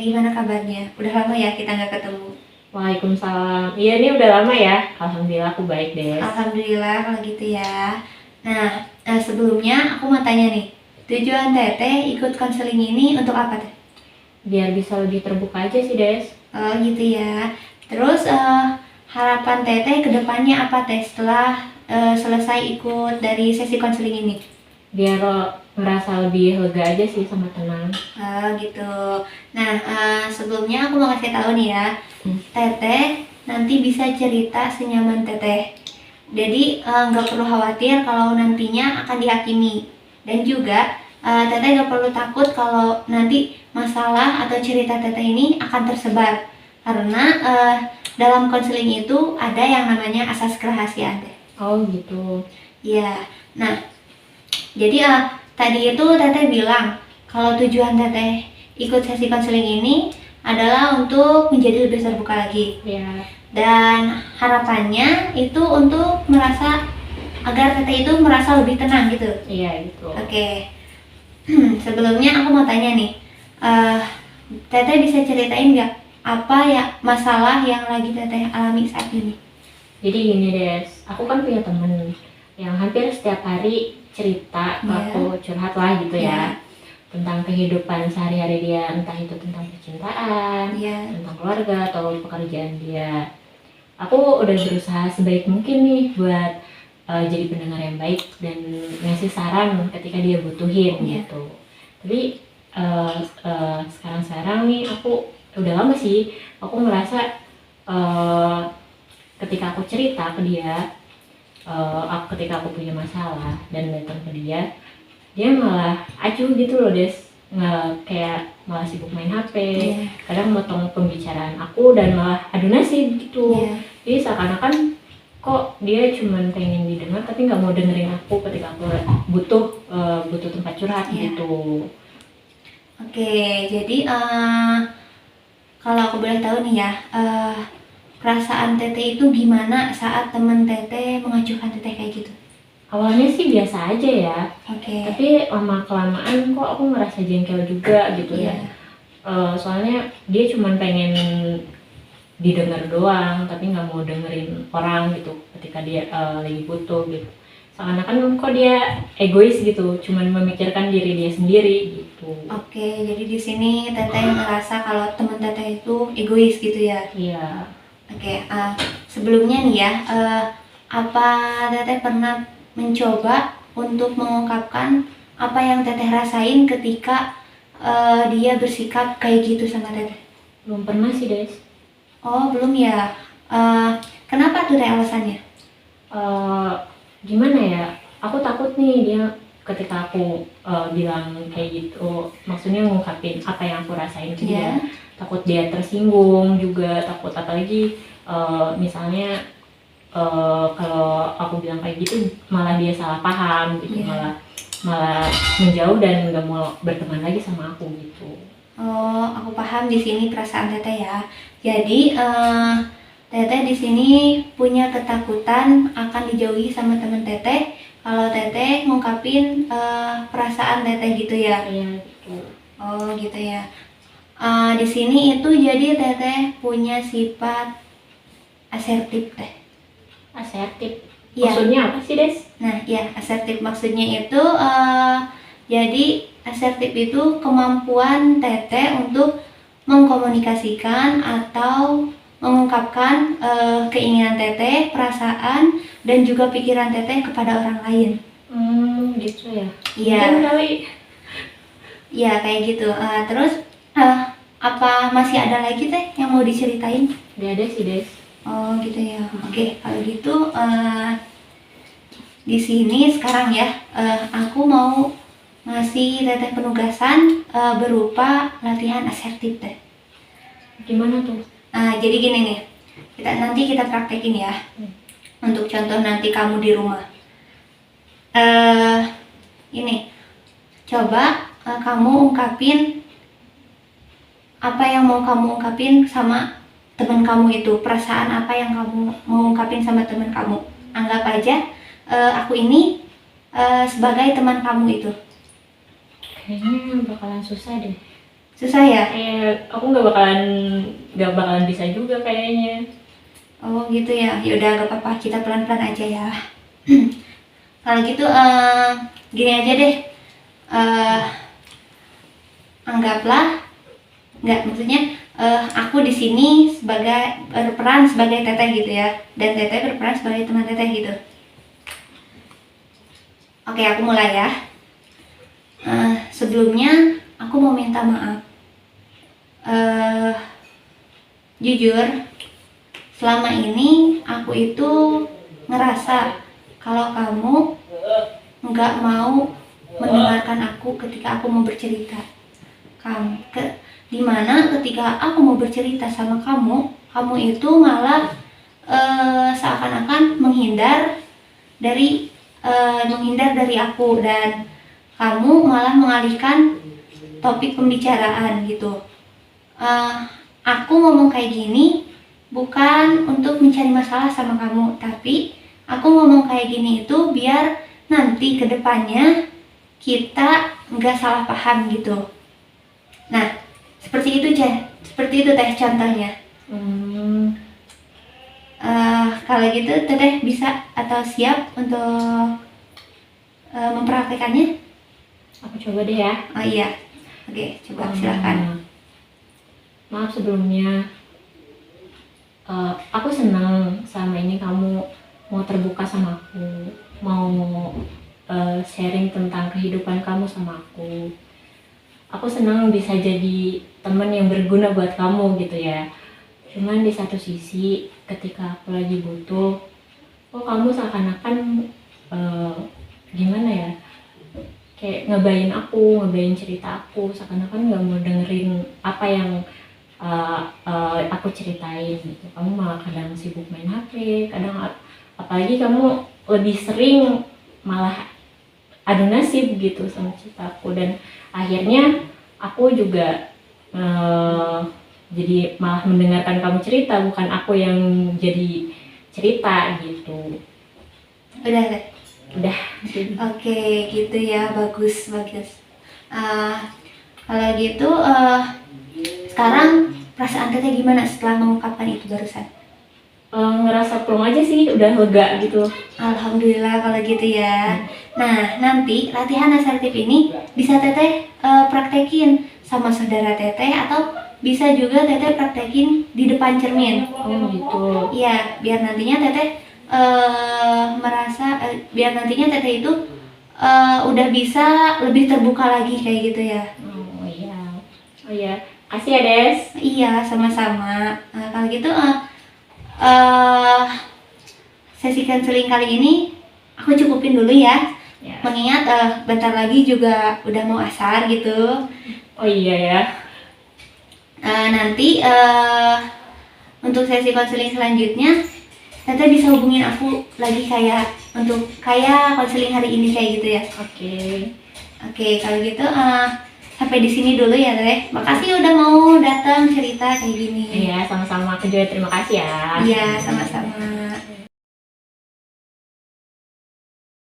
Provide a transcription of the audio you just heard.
gimana kabarnya? Udah lama ya kita nggak ketemu. Waalaikumsalam. Iya, ini udah lama ya. Alhamdulillah aku baik, Des. Alhamdulillah kalau gitu ya. Nah, sebelumnya aku mau tanya nih, tujuan Teteh ikut konseling ini untuk apa Teh? Biar bisa lebih terbuka aja sih, Des. Oh gitu ya. Terus harapan Teteh ke depannya apa Teh setelah selesai ikut dari sesi konseling ini? Biar ngerasa lebih lega aja sih sama tenang. Gitu. Nah, sebelumnya aku mau kasih tahu nih ya, Teteh nanti bisa cerita senyaman Teteh. Jadi nggak perlu khawatir kalau nantinya akan dihakimi. Dan juga Teteh nggak perlu takut kalau nanti masalah atau cerita Teteh ini akan tersebar. Karena dalam konseling itu ada yang namanya asas kerahasiaan Teh. Oh gitu. Iya. Nah, jadi tadi itu Teteh bilang kalau tujuan Teteh ikut sesi konseling ini adalah untuk menjadi lebih terbuka lagi. Ya. Dan harapannya itu untuk merasa agar Teteh itu merasa lebih tenang gitu. Iya gitu. Oke. Sebelumnya aku mau tanya nih, Teteh bisa ceritain nggak apa ya masalah yang lagi Teteh alami saat ini? Jadi gini, Des. Aku kan punya temen yang hampir setiap hari cerita ke aku, curhat lah gitu ya, tentang kehidupan sehari-hari dia, entah itu tentang percintaan, tentang keluarga atau pekerjaan dia. Aku udah berusaha sebaik mungkin nih buat jadi pendengar yang baik dan ngasih saran ketika dia butuhin gitu. Tapi sekarang nih aku udah lama sih aku merasa ketika aku cerita ke dia, ketika aku punya masalah dan datang ke dia malah acuh gitu loh, Des. Kayak malah sibuk main HP, kadang motong pembicaraan aku dan malah adu nasib gitu. Jadi seakan-akan kok dia cuman pengen didengar tapi nggak mau dengerin aku ketika aku butuh tempat curhat gitu. Oke, jadi kalau aku boleh tahu nih ya, perasaan Teteh itu gimana saat temen Teteh mengacuhkan Teteh kayak gitu? Awalnya sih biasa aja ya, tapi lama-kelamaan kok aku ngerasa jengkel juga gitu ya. Soalnya dia cuman pengen didengar doang, tapi nggak mau dengerin orang gitu ketika dia lagi butuh gitu. Seakan-akan kok dia egois gitu, cuman memikirkan diri dia sendiri gitu. Oke, jadi di sini Teteh ngerasa kalau teman Teteh itu egois gitu ya? Iya. Oke, sebelumnya nih ya, apa Teteh pernah mencoba untuk mengungkapkan apa yang Teteh rasain ketika dia bersikap kayak gitu sama Teteh? Belum pernah sih, Des. Oh, belum ya. Kenapa tuh Teh alasannya? Gimana ya? Aku takut nih dia ketika aku bilang kayak gitu, maksudnya ngungkapin apa yang aku rasain ke dia. Takut dia tersinggung juga, takut apalagi misalnya kalau aku bilang kayak gitu malah dia salah paham gitu, malah menjauh dan nggak mau berteman lagi sama aku gitu. Oh, aku paham di sini perasaan Teteh ya. Jadi Teteh di sini punya ketakutan akan dijauhi sama teman Teteh kalau Teteh ngungkapin perasaan Teteh gitu ya. Iya gitu. Oh gitu ya. Di sini itu jadi Teteh punya sifat asertif Teh. Asertif? Maksudnya apa sih, Des? Nah ya, asertif maksudnya itu jadi asertif itu kemampuan Teteh untuk mengkomunikasikan atau mengungkapkan keinginan Teteh, perasaan dan juga pikiran Teteh kepada orang lain. Gitu ya. Iya. Mungkin kali. Iya kayak gitu. Terus apa masih ada lagi Teh yang mau diceritain? Gak ada sih, Des. Oh gitu ya. Oke, kalau gitu di sini sekarang ya aku mau ngasih Teteh penugasan berupa latihan asertif Teh. Gimana tuh? Jadi gini nih, nanti kita praktekin ya. Untuk contoh nanti kamu di rumah. Ini, coba kamu ungkapin apa yang mau kamu ungkapin sama teman kamu itu, perasaan apa yang kamu mau ungkapin sama teman kamu. Anggap aja aku ini sebagai teman kamu itu. Kayaknya bakalan susah deh. Susah ya? Aku nggak bakalan bisa juga kayaknya. Oh gitu ya. Ya udah gak apa-apa, kita pelan-pelan aja ya. Kalau gitu gini aja deh. Eh, Anggaplah nggak, maksudnya aku di sini sebagai berperan sebagai teteh gitu ya, dan teteh berperan sebagai teman teteh gitu. Oke, aku mulai ya. Sebelumnya aku mau minta maaf. Jujur, selama ini aku itu ngerasa kalau kamu nggak mau mendengarkan aku ketika aku mau bercerita. Dimana ketika aku mau bercerita sama kamu, kamu itu malah seakan-akan menghindar dari aku, dan kamu malah mengalihkan topik pembicaraan gitu. Aku ngomong kayak gini bukan untuk mencari masalah sama kamu, tapi aku ngomong kayak gini itu biar nanti kedepannya kita nggak salah paham gitu. Nah, seperti itu teh contohnya. Kalau gitu teteh bisa atau siap untuk mempraktekannya? Aku coba deh ya. Oh iya, oke, coba silakan. Maaf sebelumnya. Aku senang selama ini kamu mau terbuka sama aku, mau sharing tentang kehidupan kamu sama aku. Aku senang bisa jadi teman yang berguna buat kamu gitu ya. Cuman di satu sisi ketika aku lagi butuh, kamu seakan-akan gimana ya, kayak ngebayin cerita aku, seakan-akan nggak mau dengerin apa yang aku ceritain gitu. Kamu malah kadang sibuk main HP, kadang apalagi kamu lebih sering malah adu nasib gitu sama ceritaku, dan akhirnya aku juga jadi malah mendengarkan kamu cerita, bukan aku yang jadi cerita gitu. Udah. Oke, gitu ya, bagus. Kalau gitu sekarang perasaan teteh gimana setelah mengungkapkan itu barusan? Ngerasa plong aja sih, udah lega gitu. Alhamdulillah kalau gitu ya. Nah, nanti latihan asertif ini bisa teteh praktekin sama saudara teteh, atau bisa juga teteh praktekin di depan cermin. Oh gitu. Iya, biar nantinya teteh biar nantinya teteh itu udah bisa lebih terbuka lagi kayak gitu ya. Oh iya, kasih ya Des. Iya, sama-sama. Kalau gitu sesi counseling kali ini aku cukupin dulu ya. Mengingat bentar lagi juga udah mau asar gitu. Oh iya ya. Nanti untuk sesi konseling selanjutnya teteh bisa hubungin aku lagi kayak konseling hari ini kayak gitu ya. Oke, kalau gitu sampai di sini dulu ya Teh. Makasih udah mau datang cerita kayak gini. Iya, sama-sama. Aku juga terima kasih ya. Iya, sama-sama.